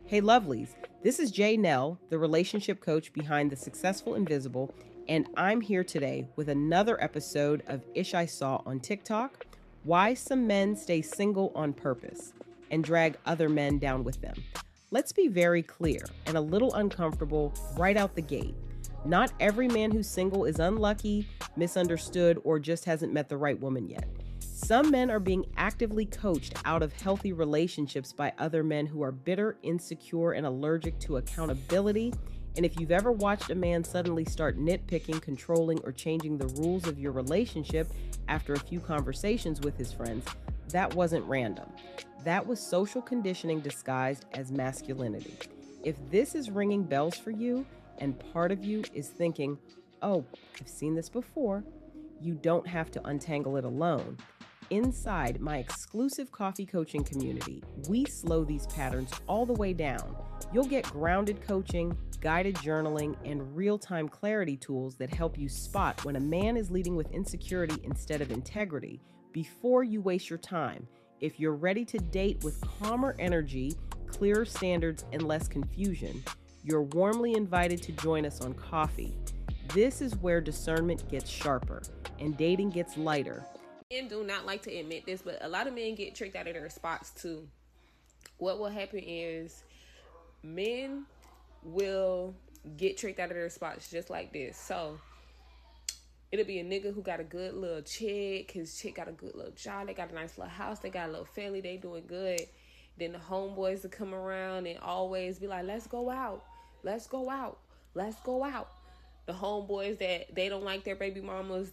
Hey, lovelies. This is Jay Nell, the relationship coach behind The Successful Invisible, and I'm here today with another episode of Ish I Saw on TikTok: Why Some Men Stay Single on Purpose and Drag Other Men Down with Them. Let's be very clear and a little uncomfortable right out the gate. Not every man who's single is unlucky, misunderstood, or just hasn't met the right woman yet. Some men are being actively coached out of healthy relationships by other men who are bitter, insecure, and allergic to accountability. And if you've ever watched a man suddenly start nitpicking, controlling, or changing the rules of your relationship after a few conversations with his friends, that wasn't random. That was social conditioning disguised as masculinity. If this is ringing bells for you, and part of you is thinking, oh, I've seen this before, you don't have to untangle it alone. Inside my exclusive coffee coaching community, we slow these patterns all the way down. You'll get grounded coaching, guided journaling, and real-time clarity tools that help you spot when a man is leading with insecurity instead of integrity before you waste your time. If you're ready to date with calmer energy, clearer standards, and less confusion, you're warmly invited to join us on coffee. This is where discernment gets sharper and dating gets lighter. Men do not like to admit this, but a lot of men get tricked out of their spots too. What will happen is men will get tricked out of their spots just like this. So it'll be a nigga who got a good little chick. His chick got a good little job. They got a nice little house. They got a little family. They doing good. Then the homeboys will come around and always be like, let's go out. Let's go out. Let's go out. The homeboys that they don't like their baby mamas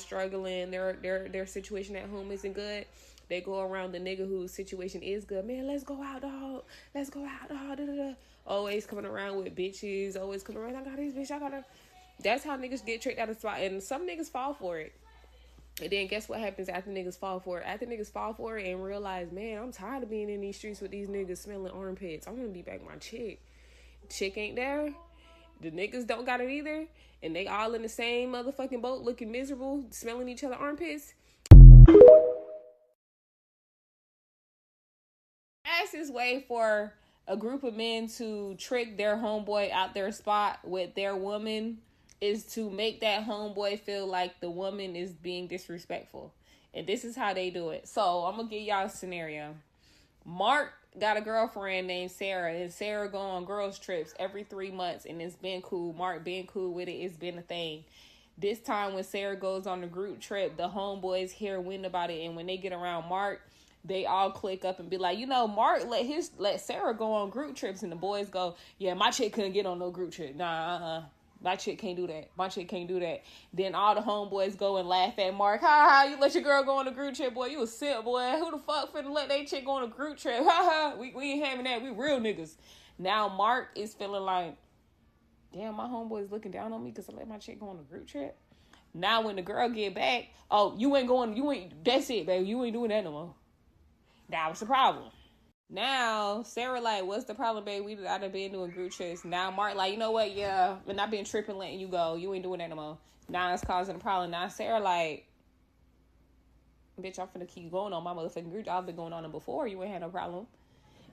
struggling, their situation at home isn't good. They go around the nigga whose situation is good. Man, let's go out, dog. Let's go out, dog. Da, da, da. Always coming around with bitches. Always coming around. I got these bitches. I got her. That's how niggas get tricked out of spot. And some niggas fall for it. And then guess what happens after niggas fall for it? After niggas fall for it and realize, man, I'm tired of being in these streets with these niggas smelling armpits. I want to be back with my chick. Chick ain't there. The niggas don't got it either. And they all in the same motherfucking boat looking miserable, smelling each other armpits. Fastest way for a group of men to trick their homeboy out their spot with their woman is to make that homeboy feel like the woman is being disrespectful. And this is how they do it. So I'm going to give y'all a scenario. Mark got a girlfriend named Sarah, and Sarah go on girls trips every 3 months, and it's been cool. Mark been cool with it. It's been a thing. This time when Sarah goes on the group trip, the homeboys hear wind about it, and when they get around Mark, they all click up and be like, you know, Mark let Sarah go on group trips, and the boys go, yeah, my chick couldn't get on no group trip. Nah, my chick can't do that. My chick can't do that. Then all the homeboys go and laugh at Mark. Ha ha, you let your girl go on a group trip, boy. You a simp, boy. Who the fuck finna let that chick go on a group trip? Ha ha, we ain't having that. We real niggas. Now Mark is feeling like, damn, my homeboy's looking down on me because I let my chick go on a group trip. Now when the girl get back, oh, that's it, baby. You ain't doing that no more. Now what's the problem? Now, Sarah like, what's the problem, babe? I done been doing group trips. Now, Mark like, you know what? Yeah, and I've been tripping, letting you go. You ain't doing that no more. Now it's causing a problem. Now, Sarah like, bitch, I'm finna keep going on my motherfucking group. I've been going on them before. You ain't had no problem.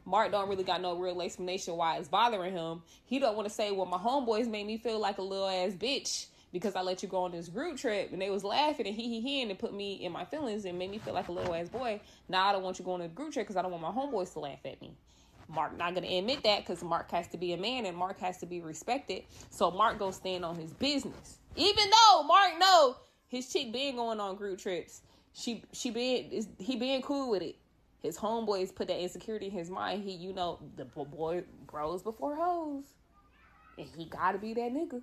Mark don't really got no real explanation why it's bothering him. He don't want to say, well, my homeboys made me feel like a little ass bitch because I let you go on this group trip, and they was laughing and he and it put me in my feelings and made me feel like a little ass boy. Now I don't want you going to the group trip because I don't want my homeboys to laugh at me. Mark not gonna admit that because Mark has to be a man and Mark has to be respected. So Mark go stand on his business, even though Mark know his chick been going on group trips. He been cool with it. His homeboys put that insecurity in his mind. The boy grows before hoes, and he gotta be that nigga.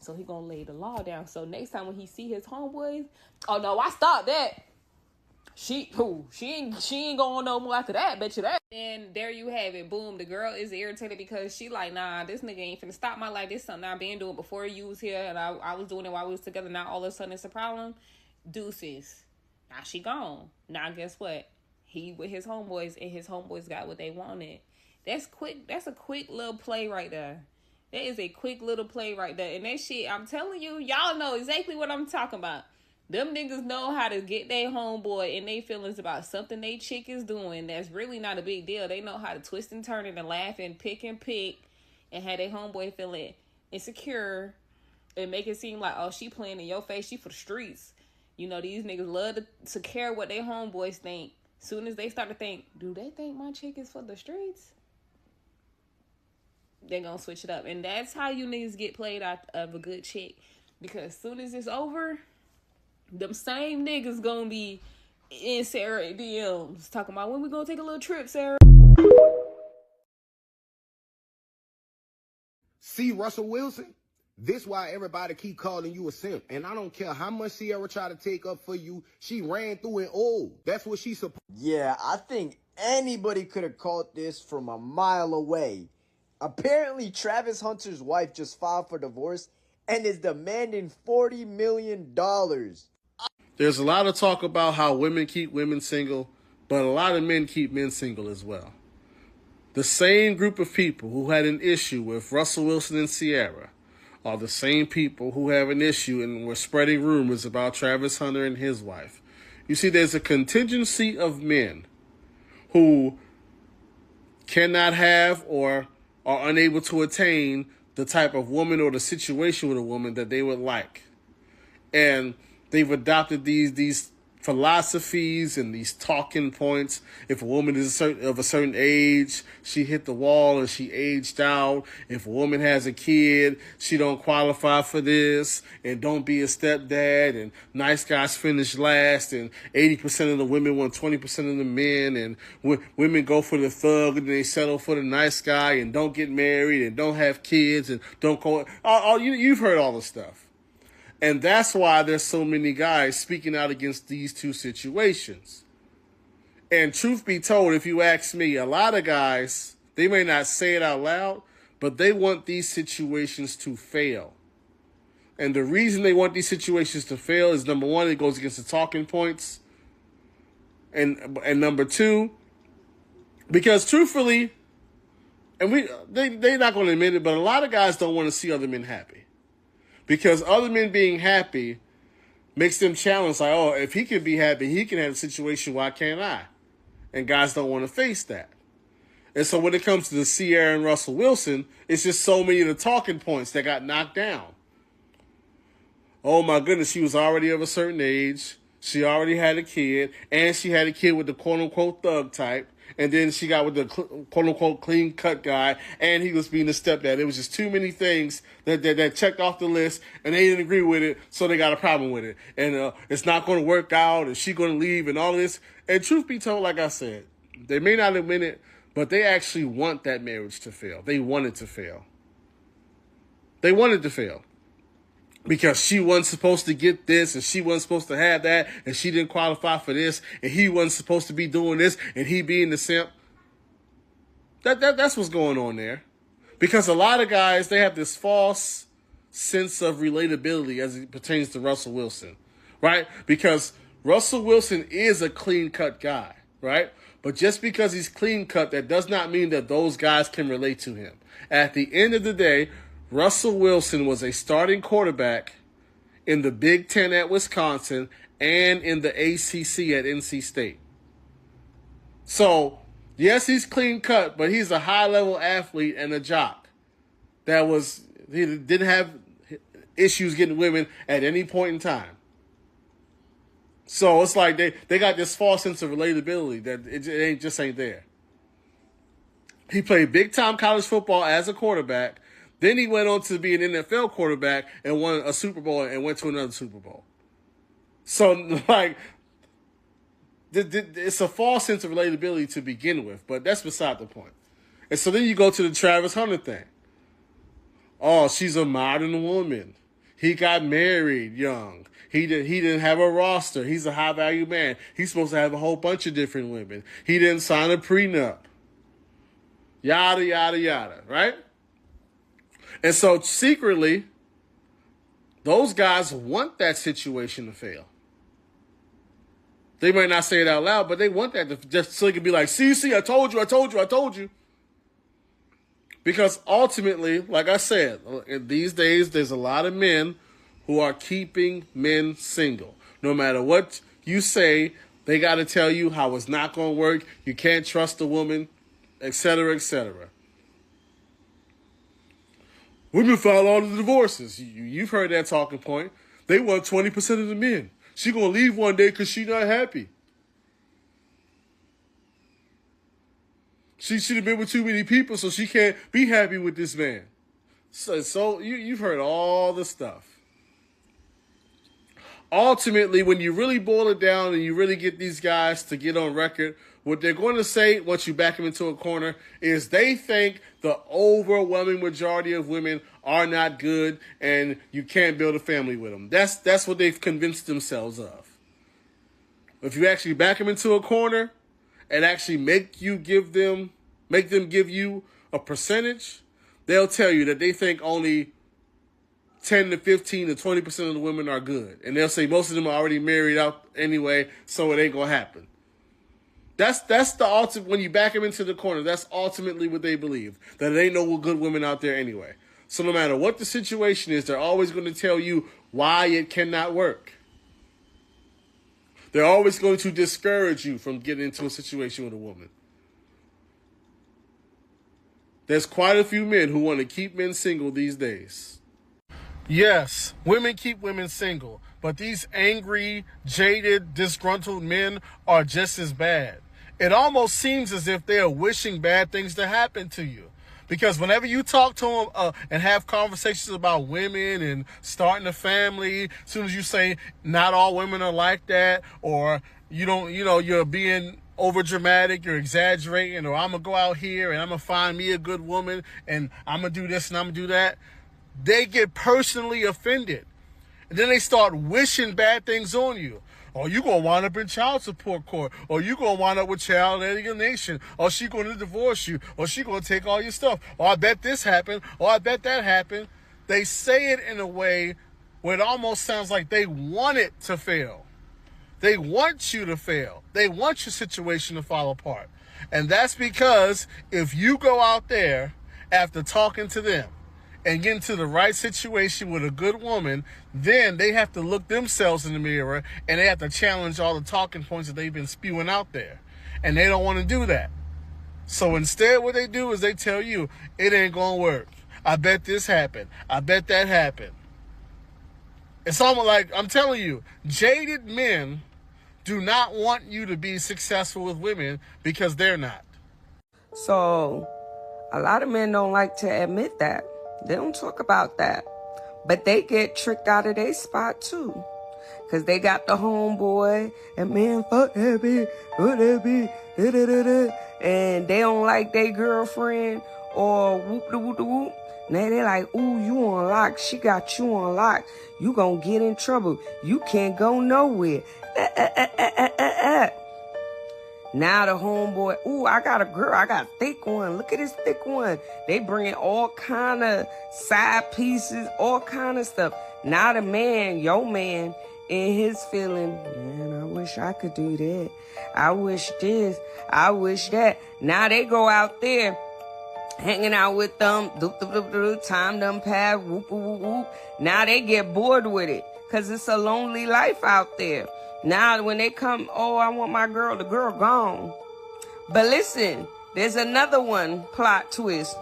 So he gonna lay the law down. So next time when he see his homeboys, oh no, I stopped that. She ain't going no more after that, bet you that. And there you have it. Boom, the girl is irritated because she like, nah, this nigga ain't finna stop my life. This is something I've been doing before you was here, and I was doing it while we was together. Now all of a sudden it's a problem. Deuces. Now she gone. Now guess what? He with his homeboys, and his homeboys got what they wanted. That's quick. That's a quick little play right there. That is a quick little play right there. And that shit, I'm telling you, y'all know exactly what I'm talking about. Them niggas know how to get their homeboy and they feelings about something they chick is doing that's really not a big deal. They know how to twist and turn it and laugh and pick and have their homeboy feeling insecure and make it seem like, oh, she playing in your face, she for the streets. You know, these niggas love to care what their homeboys think. Soon as they start to think, do they think my chick is for the streets? They're gonna switch it up. And that's how you niggas get played out of a good chick. Because soon as it's over, them same niggas gonna be in Sarah DMs talking about when we gonna take a little trip, Sarah. See, Russell Wilson, this why everybody keep calling you a simp. And I don't care how much Sierra tried to take up for you. She ran through it all. That's what she supposed. Yeah, I think anybody could have caught this from a mile away. Apparently, Travis Hunter's wife just filed for divorce and is demanding $40 million. There's a lot of talk about how women keep women single, but a lot of men keep men single as well. The same group of people who had an issue with Russell Wilson and Sierra are the same people who have an issue and were spreading rumors about Travis Hunter and his wife. You see, there's a contingency of men who cannot have or are unable to attain the type of woman or the situation with a woman that they would like. And they've adopted these philosophies and these talking points. If a woman is of a certain age, she hit the wall and she aged out. If a woman has a kid, she don't qualify for this, and don't be a stepdad, and nice guys finish last, and 80% of the women want 20% of the men, and women go for the thug and they settle for the nice guy and don't get married and don't have kids and don't go. You've heard all the stuff. And that's why there's so many guys speaking out against these two situations. And truth be told, if you ask me, a lot of guys, they may not say it out loud, but they want these situations to fail. And the reason they want these situations to fail is, number one, it goes against the talking points. And number two, because truthfully, and they're not going to admit it, but a lot of guys don't want to see other men happy. Because other men being happy makes them challenge, like, oh, if he can be happy, he can have a situation, why can't I? And guys don't want to face that. And so when it comes to the Sierra and Russell Wilson, it's just so many of the talking points that got knocked down. Oh my goodness, she was already of a certain age. She already had a kid, and she had a kid with the quote-unquote thug type. And then she got with the quote-unquote clean-cut guy, and he was being a stepdad. It was just too many things that checked off the list, and they didn't agree with it, so they got a problem with it. And it's not going to work out, and she's going to leave, and all this. And truth be told, like I said, they may not admit it, but they actually want that marriage to fail. They want it to fail. They want it to fail. Because she wasn't supposed to get this, and she wasn't supposed to have that, and she didn't qualify for this, and he wasn't supposed to be doing this, and he being the simp. That's what's going on there. Because a lot of guys, they have this false sense of relatability as it pertains to Russell Wilson, right? Because Russell Wilson is a clean-cut guy, right? But just because he's clean-cut, that does not mean that those guys can relate to him. At the end of the day, Russell Wilson was a starting quarterback in the Big Ten at Wisconsin and in the ACC at NC State. So, yes, he's clean cut, but he's a high-level athlete and a jock. He didn't have issues getting women at any point in time. So it's like they got this false sense of relatability that it just ain't there. He played big-time college football as a quarterback. Then he went on to be an NFL quarterback and won a Super Bowl and went to another Super Bowl. So, like, it's a false sense of relatability to begin with, but that's beside the point. And so then you go to the Travis Hunter thing. Oh, she's a modern woman. He got married young. He didn't have a roster. He's a high-value man. He's supposed to have a whole bunch of different women. He didn't sign a prenup. Yada, yada, yada, right? And so secretly, those guys want that situation to fail. They might not say it out loud, but they want that to, just so they can be like, see, I told you. Because ultimately, like I said, these days, there's a lot of men who are keeping men single. No matter what you say, they got to tell you how it's not going to work. You can't trust a woman, etc., etc. Women file all the divorces. You've heard that talking point. They want 20% of the men. She going to leave one day because she not happy. She should have been with too many people, so she can't be happy with this man. So you've heard all the stuff. Ultimately, when you really boil it down and you really get these guys to get on record, what they're going to say, once you back them into a corner, is they think the overwhelming majority of women are not good and you can't build a family with them. That's what they've convinced themselves of. If you actually back them into a corner and actually make them give you a percentage, they'll tell you that they think only 10 to 15 to 20% of the women are good. And they'll say most of them are already married out anyway, so it ain't going to happen. That's the ultimate, when you back them into the corner, that's ultimately what they believe, that there ain't no good women out there anyway. So no matter what the situation is, they're always going to tell you why it cannot work. They're always going to discourage you from getting into a situation with a woman. There's quite a few men who want to keep men single these days. Yes, women keep women single, but these angry, jaded, disgruntled men are just as bad. It almost seems as if they are wishing bad things to happen to you. Because whenever you talk to them and have conversations about women and starting a family, as soon as you say not all women are like that, or you're being over dramatic, you're exaggerating, or I'm gonna go out here and I'm gonna find me a good woman and I'm gonna do this and I'm gonna do that, they get personally offended. And then they start wishing bad things on you. Or you going to wind up in child support court. Or you going to wind up with child alienation. Or she going to divorce you. Or she going to take all your stuff. Or I bet this happened. Or I bet that happened. They say it in a way where it almost sounds like they want it to fail. They want you to fail. They want your situation to fall apart. And that's because if you go out there after talking to them and get into the right situation with a good woman, then they have to look themselves in the mirror and they have to challenge all the talking points that they've been spewing out there. And they don't want to do that. So instead what they do is they tell you, it ain't going to work. I bet this happened. I bet that happened. It's almost like, I'm telling you, jaded men do not want you to be successful with women because they're not. So a lot of men don't like to admit that. They don't talk about that. But they get tricked out of their spot too. Because they got the homeboy and man, fuck that bitch, fuck that bitch, and they don't like their girlfriend or whoop-de-whoop-de-whoop. Now they like, ooh, you on lock. She got you on lock. You gonna get in trouble. You can't go nowhere. Now the homeboy, ooh, I got a girl, I got a thick one. Look at this thick one. They bringing all kind of side pieces, all kind of stuff. Now the man, your man, in his feeling, man, I wish I could do that. I wish this, I wish that. Now they go out there, hanging out with them, time done pass, whoop, whoop, whoop. Now they get bored with it, because it's a lonely life out there. Now, when they come, oh, I want my girl, the girl gone. But listen, there's another one, plot twist.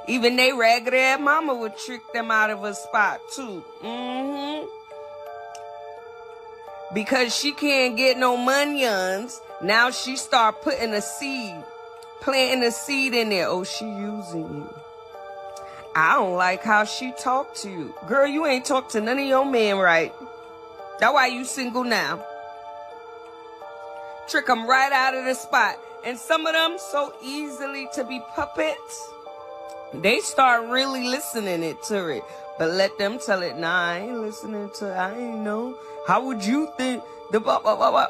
Even they ragged ass mama would trick them out of a spot, too. Because she can't get no monions, now she start putting a seed, planting a seed in there. Oh, she using you. I don't like how she talk to you. Girl, you ain't talk to none of your men right. That's why you single now. Trick them right out of the spot. And some of them so easily to be puppets, they start really listening to it. But let them tell it, nah, I ain't listening to it. I ain't know. How would you think? The blah, blah, blah, blah.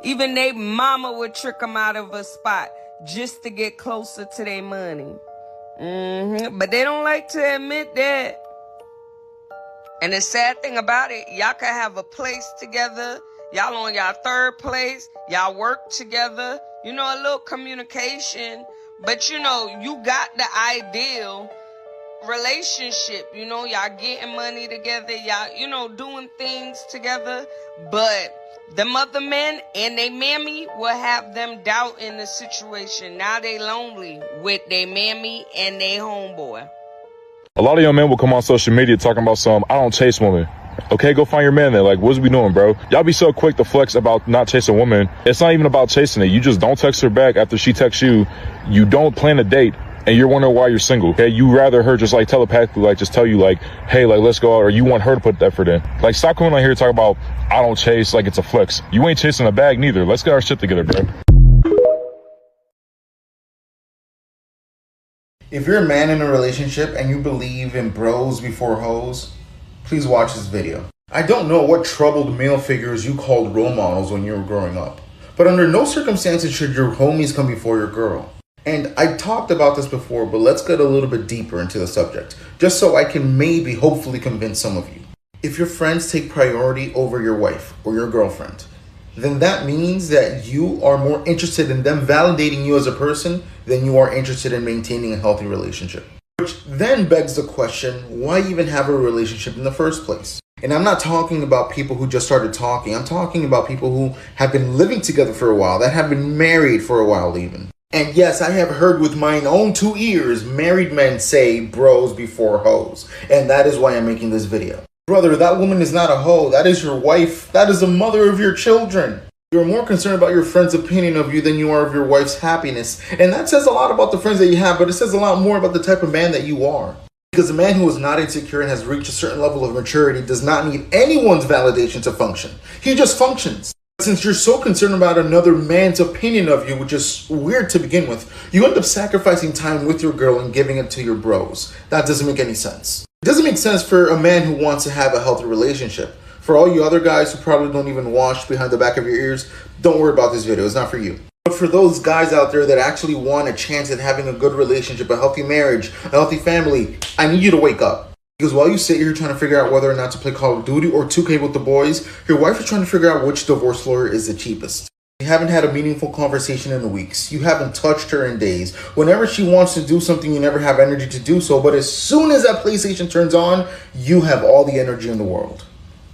Even they mama would trick them out of a spot just to get closer to their money. But they don't like to admit that. And the sad thing about it, y'all can have a place together. Y'all on y'all third place. Y'all work together. You know, a little communication. But, you know, you got the ideal relationship. Y'all getting money together, y'all, doing things together. But them other men and they mammy will have them doubt in the situation. Now they lonely with their mammy and they homeboy. A lot of young men will come on social media talking about I don't chase women. Okay, go find your man then. Like, what's we doing, bro? Y'all be so quick to flex about not chasing women. It's not even about chasing it. You just don't text her back after she texts you. You don't plan a date, and you're wondering why you're single. Okay, you rather her just like telepathically, like just tell you like, hey, like let's go out, or you want her to put the effort in. Like, stop coming on here and talk about I don't chase like it's a flex. You ain't chasing a bag neither. Let's get our shit together, bro. If you're a man in a relationship and you believe in bros before hoes, please watch this video. I don't know what troubled male figures you called role models when you were growing up, but under no circumstances should your homies come before your girl. And I talked about this before, but let's get a little bit deeper into the subject, just so I can maybe hopefully convince some of you. If your friends take priority over your wife or your girlfriend, then that means that you are more interested in them validating you as a person than you are interested in maintaining a healthy relationship. Which then begs the question, why even have a relationship in the first place? And I'm not talking about people who just started talking. I'm talking about people who have been living together for a while, that have been married for a while even. And yes, I have heard with mine own 2 ears married men say bros before hoes. And that is why I'm making this video. Brother, that woman is not a hoe. That is your wife. That is the mother of your children. You're more concerned about your friend's opinion of you than you are of your wife's happiness. And that says a lot about the friends that you have, but it says a lot more about the type of man that you are. Because a man who is not insecure and has reached a certain level of maturity does not need anyone's validation to function. He just functions. Since you're so concerned about another man's opinion of you, which is weird to begin with, you end up sacrificing time with your girl and giving it to your bros. That doesn't make any sense. It doesn't make sense for a man who wants to have a healthy relationship. For all you other guys who probably don't even wash behind the back of your ears, don't worry about this video. It's not for you. But for those guys out there that actually want a chance at having a good relationship, a healthy marriage, a healthy family, I need you to wake up. Because while you sit here trying to figure out whether or not to play Call of Duty or 2K with the boys, your wife is trying to figure out which divorce lawyer is the cheapest. You haven't had a meaningful conversation in weeks. You haven't touched her in days. Whenever she wants to do something, you never have energy to do so. But as soon as that PlayStation turns on, you have all the energy in the world.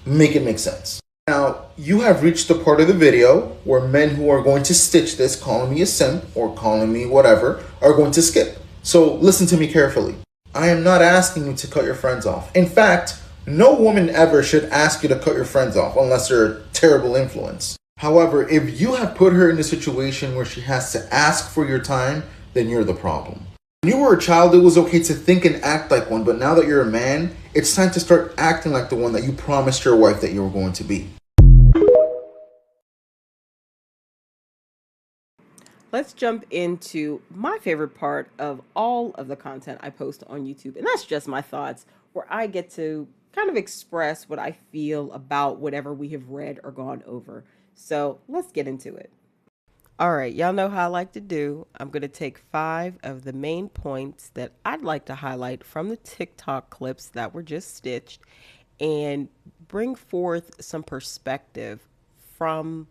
Make it make sense. Now, you have reached the part of the video where men who are going to stitch this, calling me a simp or calling me whatever, are going to skip. So listen to me carefully. I am not asking you to cut your friends off. In fact, no woman ever should ask you to cut your friends off unless they're a terrible influence. However, if you have put her in a situation where she has to ask for your time, then you're the problem. When you were a child, it was okay to think and act like one, but now that you're a man, it's time to start acting like the one that you promised your wife that you were going to be. Let's jump into my favorite part of all of the content I post on YouTube, and that's just my thoughts, where I get to kind of express what I feel about whatever we have read or gone over. So let's get into it. All right, y'all know how I like to do. I'm going to take 5 of the main points that I'd like to highlight from the TikTok clips that were just stitched and bring forth some perspective from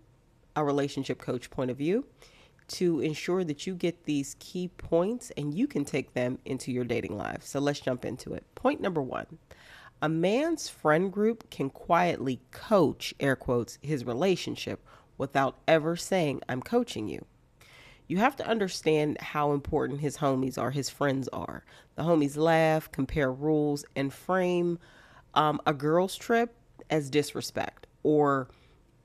a relationship coach point of view to ensure that you get these key points and you can take them into your dating life. So let's jump into it. Point number 1. A man's friend group can quietly coach, air quotes, his relationship without ever saying, I'm coaching you. You have to understand how important his homies are, his friends are. The homies laugh, compare rules, and frame a girl's trip as disrespect, or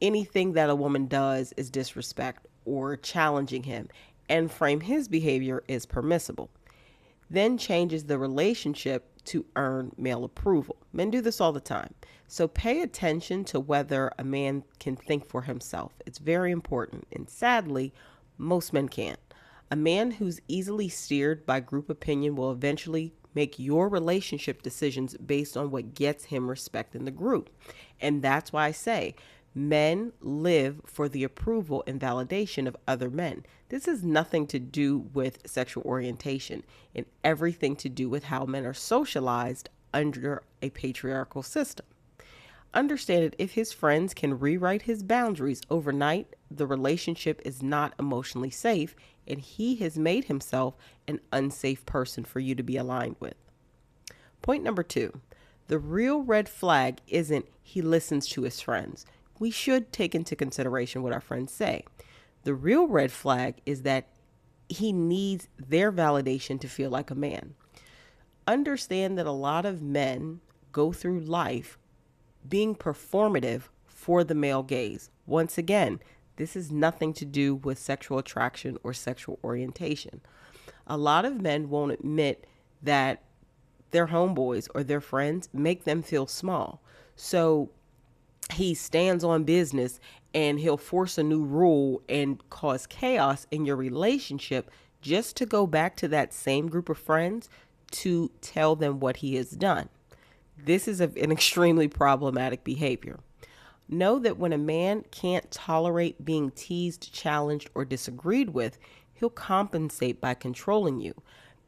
anything that a woman does is disrespect or challenging him, and frame his behavior as permissible. Then changes the relationship to earn male approval. Men do this all the time. So pay attention to whether a man can think for himself. It's very important. And sadly, most men can't. A man who's easily steered by group opinion will eventually make your relationship decisions based on what gets him respect in the group. And that's why I say men live for the approval and validation of other men. This has nothing to do with sexual orientation and everything to do with how men are socialized under a patriarchal system. Understand that if his friends can rewrite his boundaries overnight, the relationship is not emotionally safe, and he has made himself an unsafe person for you to be aligned with. Point number 2. The real red flag isn't he listens to his friends. We should take into consideration what our friends say. The real red flag is that he needs their validation to feel like a man. Understand that a lot of men go through life being performative for the male gaze. Once again, this has nothing to do with sexual attraction or sexual orientation. A lot of men won't admit that their homeboys or their friends make them feel small. So he stands on business and he'll force a new rule and cause chaos in your relationship just to go back to that same group of friends to tell them what he has done. This is an extremely problematic behavior. Know that when a man can't tolerate being teased, challenged, or disagreed with, he'll compensate by controlling you.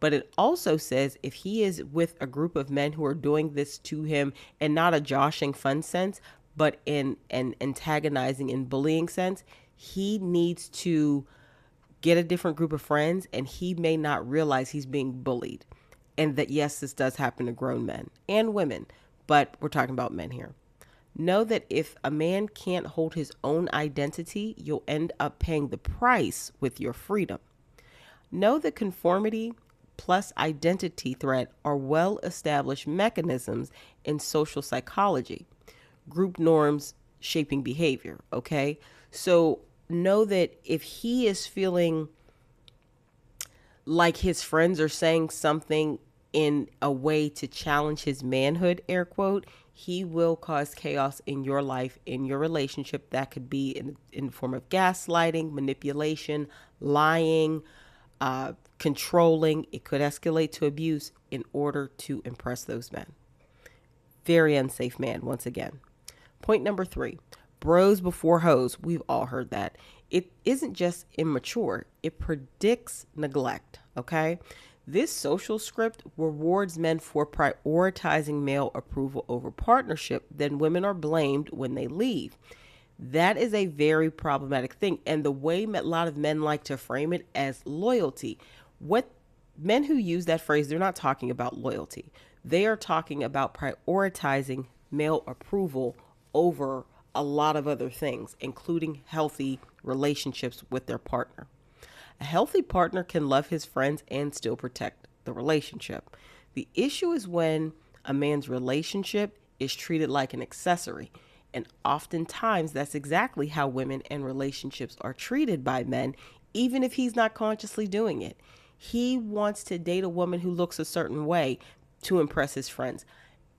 But it also says if he is with a group of men who are doing this to him in not a joshing fun sense, but in an antagonizing and bullying sense, he needs to get a different group of friends, and he may not realize he's being bullied. And that, yes, this does happen to grown men and women, but we're talking about men here. Know that if a man can't hold his own identity, you'll end up paying the price with your freedom. Know that conformity plus identity threat are well-established mechanisms in social psychology. Group norms shaping behavior, okay? So know that if he is feeling like his friends are saying something in a way to challenge his manhood, air quote, he will cause chaos in your life, in your relationship. That could be in the form of gaslighting, manipulation, lying, controlling. It could escalate to abuse in order to impress those men. Very unsafe man, once again. Point number 3, bros before hoes. We've all heard that. It isn't just immature, it predicts neglect, okay? This social script rewards men for prioritizing male approval over partnership. Then women are blamed when they leave. That is a very problematic thing. And the way a lot of men like to frame it as loyalty, what men who use that phrase, they're not talking about loyalty. They are talking about prioritizing male approval over a lot of other things, including healthy relationships with their partner. A healthy partner can love his friends and still protect the relationship. The issue is when a man's relationship is treated like an accessory. And oftentimes that's exactly how women and relationships are treated by men, even if he's not consciously doing it. He wants to date a woman who looks a certain way to impress his friends.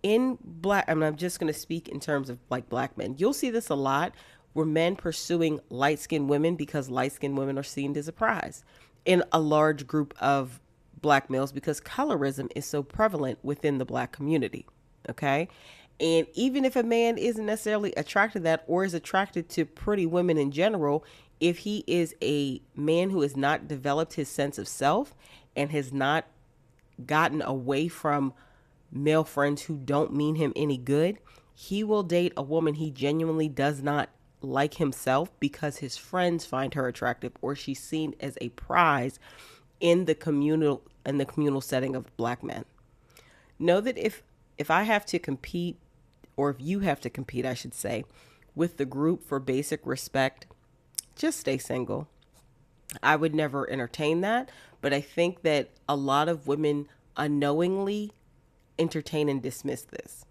I'm just going to speak in terms of like black men. You'll see this a lot where men pursuing light-skinned women because light-skinned women are seen as a prize in a large group of black males because colorism is so prevalent within the black community. Okay. And even if a man isn't necessarily attracted to that or is attracted to pretty women in general, if he is a man who has not developed his sense of self and has not gotten away from male friends who don't mean him any good, he will date a woman he genuinely does not like himself because his friends find her attractive or she's seen as a prize in the communal setting of black men. Know that if I have to compete, or if you have to compete, I should say, with the group for basic respect, just stay single. I would never entertain that, but I think that a lot of women unknowingly entertain and dismiss this.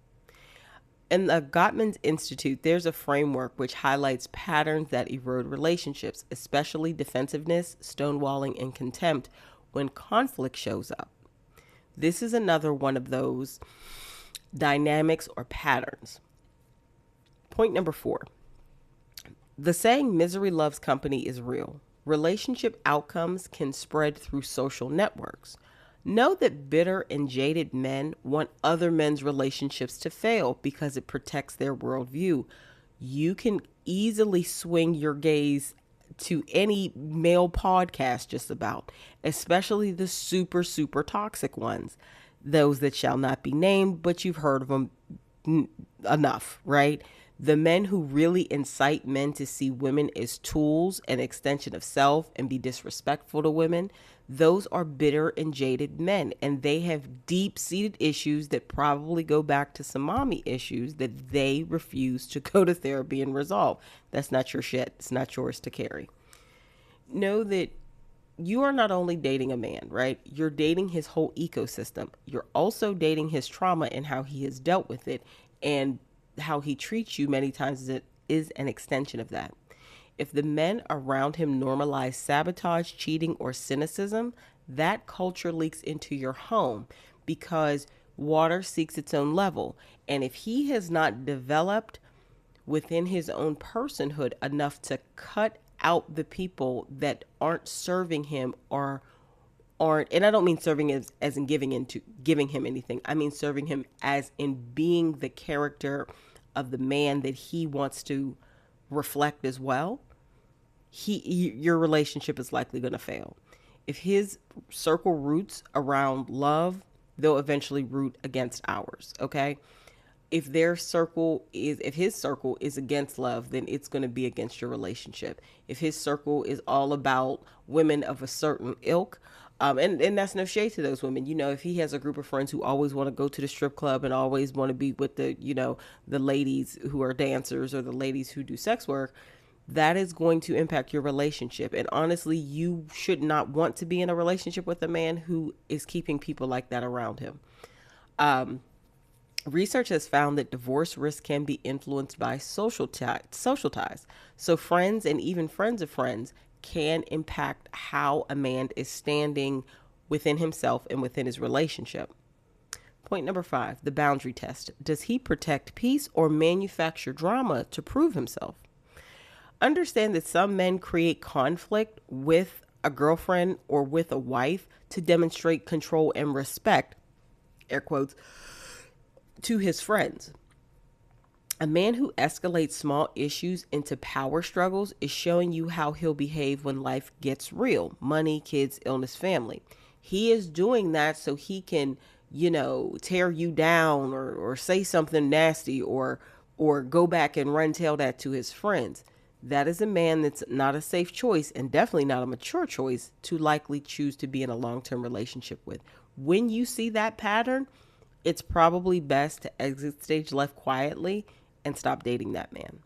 In the Gottman's Institute, there's a framework which highlights patterns that erode relationships, especially defensiveness, stonewalling, and contempt when conflict shows up. This is another one of those dynamics or patterns. Point number 4. The saying misery loves company is real. Relationship outcomes can spread through social networks. Know that bitter and jaded men want other men's relationships to fail because it protects their worldview. You can easily swing your gaze to any male podcast just about, especially the super, super toxic ones. Those that shall not be named, but you've heard of them enough, right? The men who really incite men to see women as tools, an extension of self, and be disrespectful to women. Those are bitter and jaded men, and they have deep-seated issues that probably go back to some mommy issues that they refuse to go to therapy and resolve. That's not your shit. It's not yours to carry. Know that you are not only dating a man, right? You're dating his whole ecosystem. You're also dating his trauma and how he has dealt with it, and how he treats you many times is an extension of that. If the men around him normalize sabotage, cheating, or cynicism, that culture leaks into your home because water seeks its own level. And if he has not developed within his own personhood enough to cut out the people that aren't serving him or aren't, and I don't mean serving as in giving him anything. I mean serving him as in being the character of the man that he wants to reflect as well. Your relationship is likely going to fail. If his circle roots around love, they'll eventually root against ours. Okay. If his circle is against love, then it's going to be against your relationship. If his circle is all about women of a certain ilk, and that's no shade to those women. If he has a group of friends who always want to go to the strip club and always want to be with the ladies who are dancers or the ladies who do sex work, that is going to impact your relationship. And honestly, you should not want to be in a relationship with a man who is keeping people like that around him. Research has found that divorce risk can be influenced by social ties. So friends and even friends of friends can impact how a man is standing within himself and within his relationship. Point number 5, the boundary test. Does he protect peace or manufacture drama to prove himself? Understand that some men create conflict with a girlfriend or with a wife to demonstrate control and respect, air quotes, to his friends. A man who escalates small issues into power struggles is showing you how he'll behave when life gets real. Money, kids, illness, family. He is doing that so he can, tear you down or say something nasty or go back and run tell that to his friends. That is a man that's not a safe choice and definitely not a mature choice to likely choose to be in a long-term relationship with. When you see that pattern, it's probably best to exit stage left quietly and stop dating that man.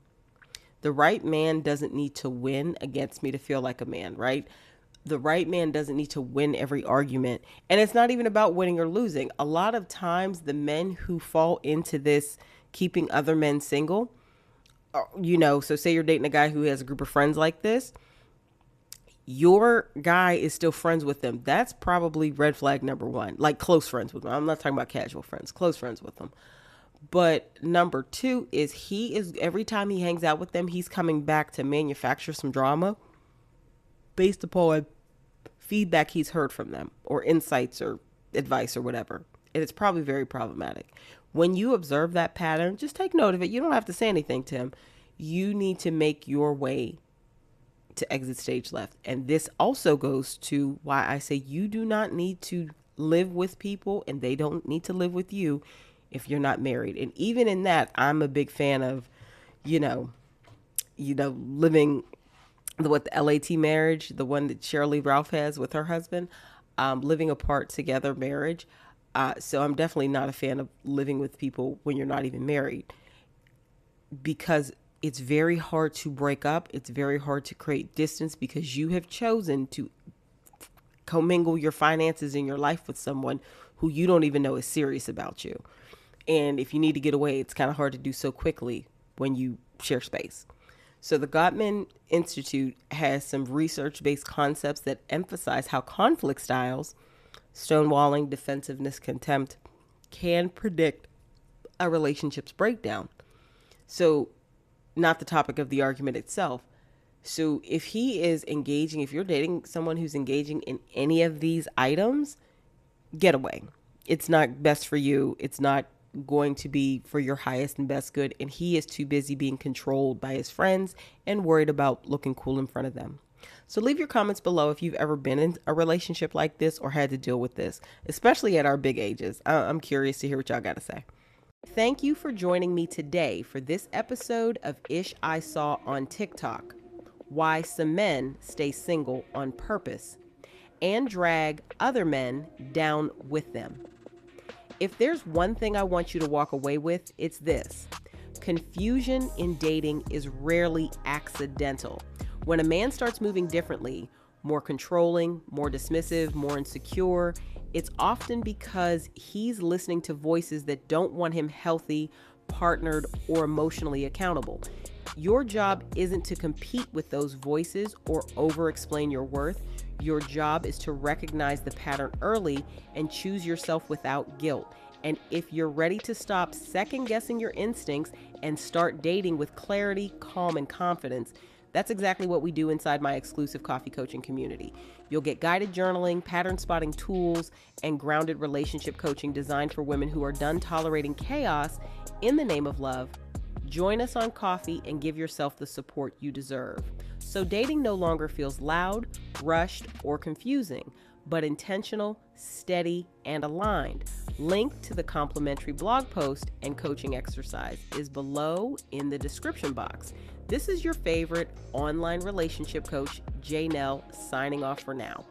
The right man doesn't need to win against me to feel like a man, right? The right man doesn't need to win every argument. And it's not even about winning or losing. A lot of times the men who fall into this keeping other men single, so say you're dating a guy who has a group of friends like this, your guy is still friends with them. That's probably red flag number 1, like close friends with them. I'm not talking about casual friends, close friends with them. But number 2 is every time he hangs out with them, he's coming back to manufacture some drama based upon feedback he's heard from them or insights or advice or whatever. And it's probably very problematic. When you observe that pattern, just take note of it. You don't have to say anything to him. You need to make your way to exit stage left. And this also goes to why I say you do not need to live with people and they don't need to live with you if you're not married. And even in that, I'm a big fan of, living the LAT marriage, the one that Shirley Ralph has with her husband, living apart together marriage. So I'm definitely not a fan of living with people when you're not even married, because it's very hard to break up. It's very hard to create distance because you have chosen to commingle your finances in your life with someone who you don't even know is serious about you. And if you need to get away, it's kind of hard to do so quickly when you share space. So the Gottman Institute has some research-based concepts that emphasize how conflict styles, stonewalling, defensiveness, contempt, can predict a relationship's breakdown. So not the topic of the argument itself. So if you're dating someone who's engaging in any of these items, get away. It's not best for you. It's not going to be for your highest and best good. And he is too busy being controlled by his friends and worried about looking cool in front of them. So leave your comments below if you've ever been in a relationship like this or had to deal with this, especially at our big ages. I'm curious to hear what y'all got to say. Thank you for joining me today for this episode of Ish I Saw on TikTok, Why Some Men Stay Single on Purpose. and drag other men down with them. If there's one thing I want you to walk away with, it's this. Confusion in dating is rarely accidental. When a man starts moving differently, more controlling, more dismissive, more insecure, it's often because he's listening to voices that don't want him healthy, partnered, or emotionally accountable. Your job isn't to compete with those voices or over-explain your worth. Your job is to recognize the pattern early and choose yourself without guilt. And if you're ready to stop second-guessing your instincts and start dating with clarity, calm, and confidence, that's exactly what we do inside my exclusive coffee coaching community. You'll get guided journaling, pattern spotting tools, and grounded relationship coaching designed for women who are done tolerating chaos in the name of love. Join us on coffee and give yourself the support you deserve. So dating no longer feels loud, rushed, or confusing, but intentional, steady, and aligned. Link to the complimentary blog post and coaching exercise is below in the description box. This is your favorite online relationship coach, J. Nell, signing off for now.